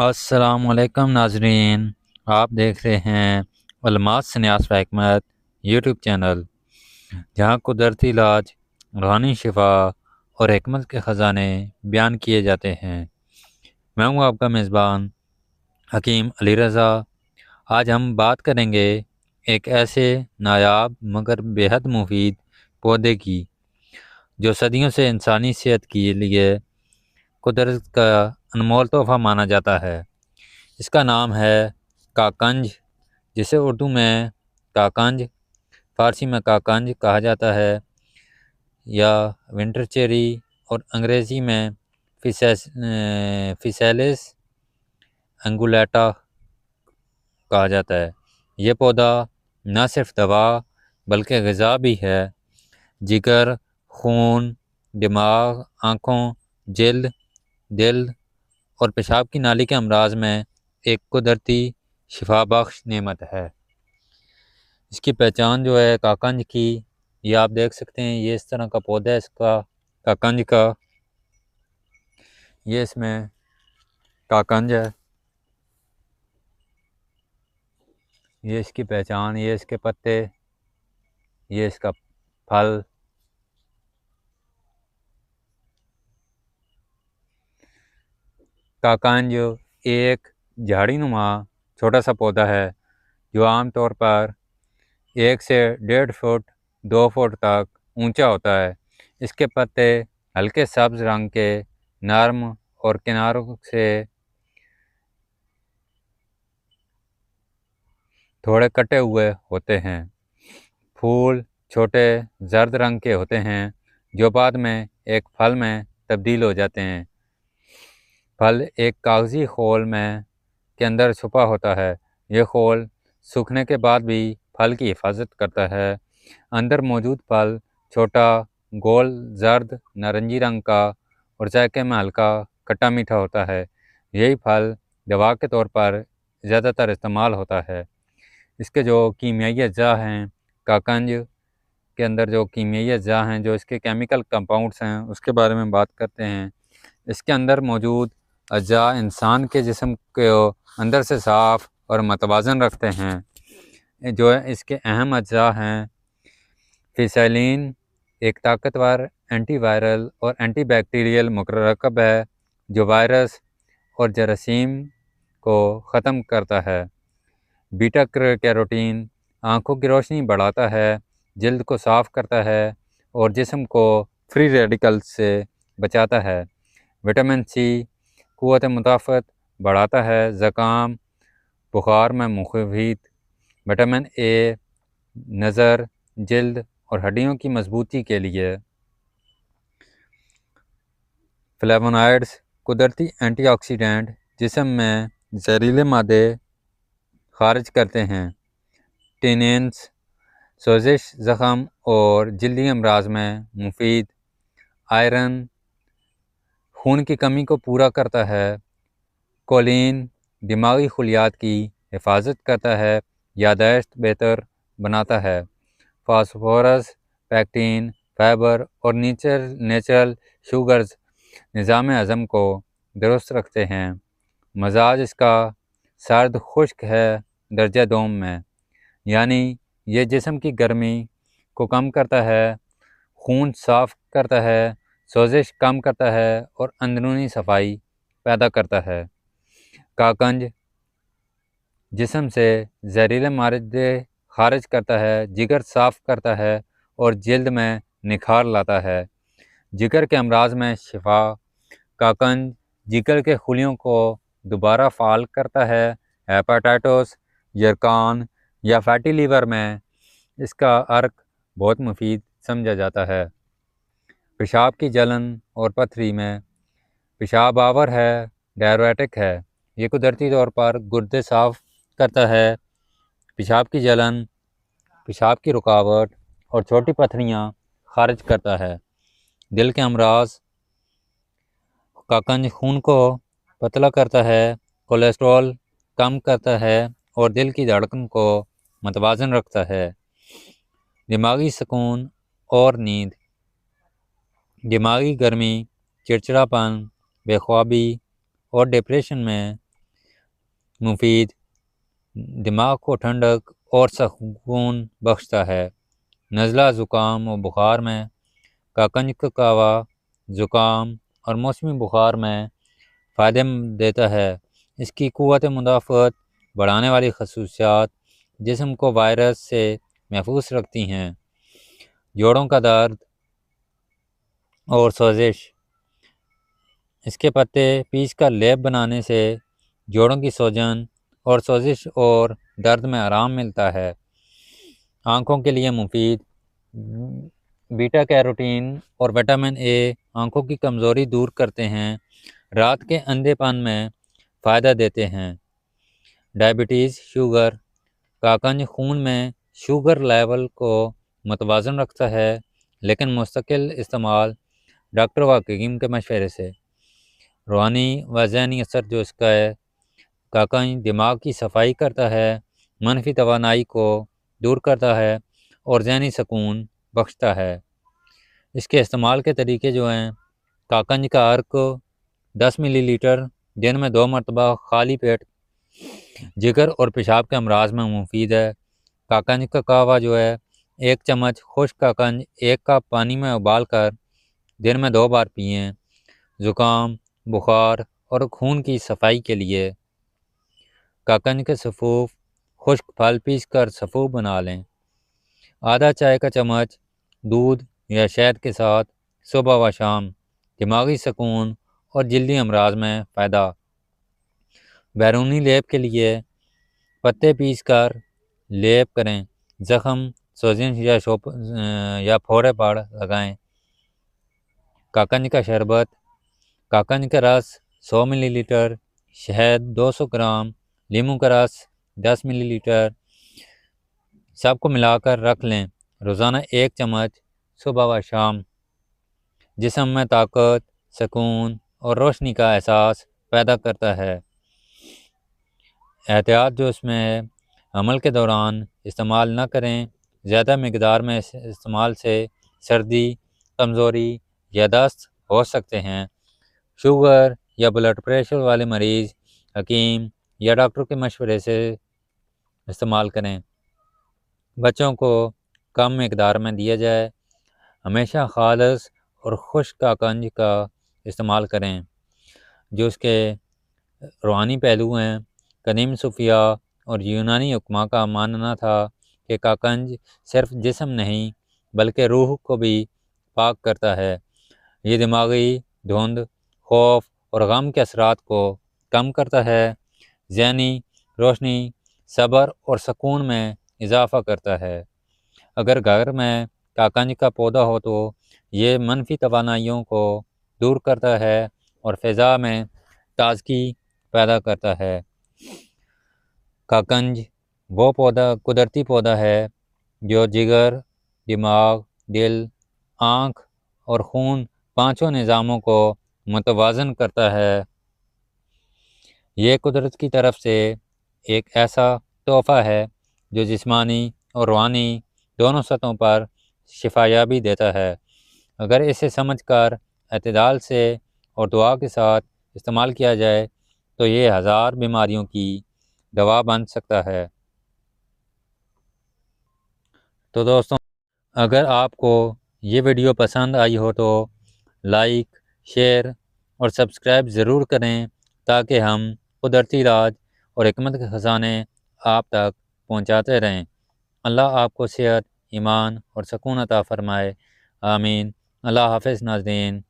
السلام علیکم ناظرین، آپ دیکھ رہے ہیں الماس سنیاس و حکمت یوٹیوب چینل، جہاں قدرتی علاج، روحانی شفا اور حکمت کے خزانے بیان کیے جاتے ہیں۔ میں ہوں آپ کا میزبان حکیم علی رضا۔ آج ہم بات کریں گے ایک ایسے نایاب مگر بیحد مفید پودے کی جو صدیوں سے انسانی صحت کے لیے قدرت کا انمول تحفہ مانا جاتا ہے۔ اس کا نام ہے کاکنج، جسے اردو میں کاکنج، فارسی میں کاکنج کہا جاتا ہے، یا ونٹر چیری، اور انگریزی میں فیسیلس انگولیٹا کہا جاتا ہے۔ یہ پودا نہ صرف دوا بلکہ غذا بھی ہے۔ جگر، خون، دماغ، آنکھوں، جلد، دل اور پیشاب کی نالی کے امراض میں ایک قدرتی شفا بخش نعمت ہے۔ اس کی پہچان جو ہے کاکنج کی، یہ آپ دیکھ سکتے ہیں، یہ اس طرح کا پودا ہے اس کا کاکنج کا، یہ اس میں کاکنج ہے، یہ اس کی پہچان، یہ اس کے پتے، یہ اس کا پھل۔ کاکنج ایک جھاڑی نما چھوٹا سا پودا ہے جو عام طور پر 1 سے 1.5 فٹ 2 فٹ تک اونچا ہوتا ہے۔ اس کے پتے ہلکے سبز رنگ کے، نرم اور کناروں سے تھوڑے کٹے ہوئے ہوتے ہیں۔ پھول چھوٹے زرد رنگ کے ہوتے ہیں جو بعد میں ایک پھل میں تبدیل ہو جاتے ہیں۔ پھل ایک کاغذی خول میں کے اندر چھپا ہوتا ہے۔ یہ خول سوکھنے کے بعد بھی پھل کی حفاظت کرتا ہے۔ اندر موجود پھل چھوٹا، گول، زرد نارنجی رنگ کا اور ذائقے میں ہلکا کھٹا میٹھا ہوتا ہے۔ یہی پھل دوا کے طور پر زیادہ تر استعمال ہوتا ہے۔ اس کے جو کیمیائی اجزاء ہیں، کاکنج کے اندر جو کیمیائی اجزاء ہیں، جو اس کے کیمیکل کمپاؤنڈس ہیں، اس کے بارے میں بات کرتے ہیں۔ اس کے اندر موجود اجزاء انسان کے جسم کو اندر سے صاف اور متوازن رکھتے ہیں۔ جو اس کے اہم اجزاء ہیں، فیسیلین ایک طاقتور اینٹی وائرل اور اینٹی بیکٹیریل مرکب ہے جو وائرس اور جراثیم کو ختم کرتا ہے۔ بیٹا کیروٹین آنکھوں کی روشنی بڑھاتا ہے، جلد کو صاف کرتا ہے اور جسم کو فری ریڈیکل سے بچاتا ہے۔ وٹامن سی قوت مدافعت بڑھاتا ہے، زکام، بخار میں مفید۔ وٹامن اے نظر، جلد اور ہڈیوں کی مضبوطی کے لیے۔ فلیوونائڈز قدرتی اینٹی آکسیڈنٹ جسم میں زہریلے مادے خارج کرتے ہیں۔ ٹینینز سوزش، زخم اور جلدی امراض میں مفید۔ آئرن خون کی کمی کو پورا کرتا ہے۔ کولین دماغی خلیات کی حفاظت کرتا ہے، یادداشت بہتر بناتا ہے۔ فاسفورس، پیکٹین، فائبر اور نیچرل شوگرز نظام ہضم کو درست رکھتے ہیں۔ مزاج اس کا سرد خشک ہے، درجہ دوم میں، یعنی یہ جسم کی گرمی کو کم کرتا ہے، خون صاف کرتا ہے، سوزش کم کرتا ہے اور اندرونی صفائی پیدا کرتا ہے۔ کاکنج جسم سے زہریلے مادے خارج کرتا ہے، جگر صاف کرتا ہے اور جلد میں نکھار لاتا ہے۔ جگر کے امراض میں شفا۔ کاکنج جگر کے خلیوں کو دوبارہ فعال کرتا ہے۔ ہیپاٹائٹس، یرقان یا فیٹی لیور میں اس کا عرق بہت مفید سمجھا جاتا ہے۔ پیشاب کی جلن اور پتھری میں پیشاب آور ہے، ڈائیوریٹک ہے۔ یہ قدرتی طور پر گردے صاف کرتا ہے، پیشاب کی جلن، پیشاب کی رکاوٹ اور چھوٹی پتھریاں خارج کرتا ہے۔ دل کے امراض، کاکنج خون کو پتلا کرتا ہے، کولیسٹرول کم کرتا ہے اور دل کی دھڑکن کو متوازن رکھتا ہے۔ دماغی سکون اور نیند، دماغی گرمی، چڑچڑاپن، بے خوابی اور ڈپریشن میں مفید، دماغ کو ٹھنڈک اور سکون بخشتا ہے۔ نزلہ، زکام و بخار میں کاکنج کا کہوہ زکام اور موسمی بخار میں فائدہ دیتا ہے۔ اس کی قوت مدافعت بڑھانے والی خصوصیات جسم کو وائرس سے محفوظ رکھتی ہیں۔ جوڑوں کا درد اور سوزش، اس کے پتے پیس کر لیپ بنانے سے جوڑوں کی سوجن اور سوزش اور درد میں آرام ملتا ہے۔ آنکھوں کے لیے مفید، بیٹا کیروٹین اور وٹامن اے آنکھوں کی کمزوری دور کرتے ہیں، رات کے اندھے پن میں فائدہ دیتے ہیں۔ ڈائبٹیز، شوگر، کاکنج خون میں شوگر لیول کو متوازن رکھتا ہے، لیکن مستقل استعمال ڈاکٹر و حکیم کے مشورے سے۔ روحانی و ذہنی اثر جو اس کا ہے، کاکنج دماغ کی صفائی کرتا ہے، منفی توانائی کو دور کرتا ہے اور ذہنی سکون بخشتا ہے۔ اس کے استعمال کے طریقے جو ہیں، کاکنج کا عرق 10 ملی لیٹر دن میں 2 مرتبہ خالی پیٹ جگر اور پیشاب کے امراض میں مفید ہے۔ کاکنج کا کہوہ جو ہے 1 چمچ خشک کاکنج 1 کپ پانی میں ابال کر دن میں 2 بار پئیں۔ زکام، بخار اور خون کی صفائی کے لیے کاکنج کے سفوف، خشک پھل پیس کر سفوف بنا لیں۔ آدھا چائے کا چمچ دودھ یا شہد کے ساتھ صبح و شام، دماغی سکون اور جلدی امراض میں فائدہ۔ بیرونی لیپ کے لیے پتے پیس کر لیپ کریں، زخم، سوزش یا پھوڑے پر لگائیں۔ کاکنج کا شربت، کاکنج کا رس 100 ملی لیٹر، شہد 200 گرام، لیموں کا رس 10 ملی لیٹر، سب کو ملا کر رکھ لیں۔ روزانہ 1 چمچ صبح و شام، جسم میں طاقت، سکون اور روشنی کا احساس پیدا کرتا ہے۔ احتیاط جو اس میں ہے، عمل کے دوران استعمال نہ کریں، زیادہ مقدار میں استعمال سے سردی، کمزوری یا دست ہو سکتے ہیں۔ شوگر یا بلڈ پریشر والے مریض حکیم یا ڈاکٹر کے مشورے سے استعمال کریں۔ بچوں کو کم مقدار میں دیا جائے۔ ہمیشہ خالص اور خشک کاکنج کا استعمال کریں۔ جو اس کے روحانی پہلو ہیں، قدیم صوفیہ اور یونانی حکماء کا ماننا تھا کہ کاکنج صرف جسم نہیں بلکہ روح کو بھی پاک کرتا ہے۔ یہ دماغی دھند، خوف اور غم کے اثرات کو کم کرتا ہے، ذہنی روشنی، صبر اور سکون میں اضافہ کرتا ہے۔ اگر گھر میں کاکنج کا پودا ہو تو یہ منفی توانائیوں کو دور کرتا ہے اور فضا میں تازگی پیدا کرتا ہے۔ کاکنج وہ قدرتی پودا ہے جو جگر، دماغ، دل، آنکھ اور خون پانچوں نظاموں کو متوازن کرتا ہے۔ یہ قدرت کی طرف سے ایک ایسا تحفہ ہے جو جسمانی اور روحانی دونوں سطحوں پر شفایابی دیتا ہے۔ اگر اسے سمجھ کر اعتدال سے اور دعا کے ساتھ استعمال کیا جائے تو یہ 1000 بیماریوں کی دوا بن سکتا ہے۔ تو دوستوں، اگر آپ کو یہ ویڈیو پسند آئی ہو تو لائک، شیئر اور سبسکرائب ضرور کریں تاکہ ہم قدرتی راز اور حکمت کے خزانے آپ تک پہنچاتے رہیں۔ اللہ آپ کو صحت، ایمان اور سکون عطا فرمائے، آمین۔ اللہ حافظ ناظرین۔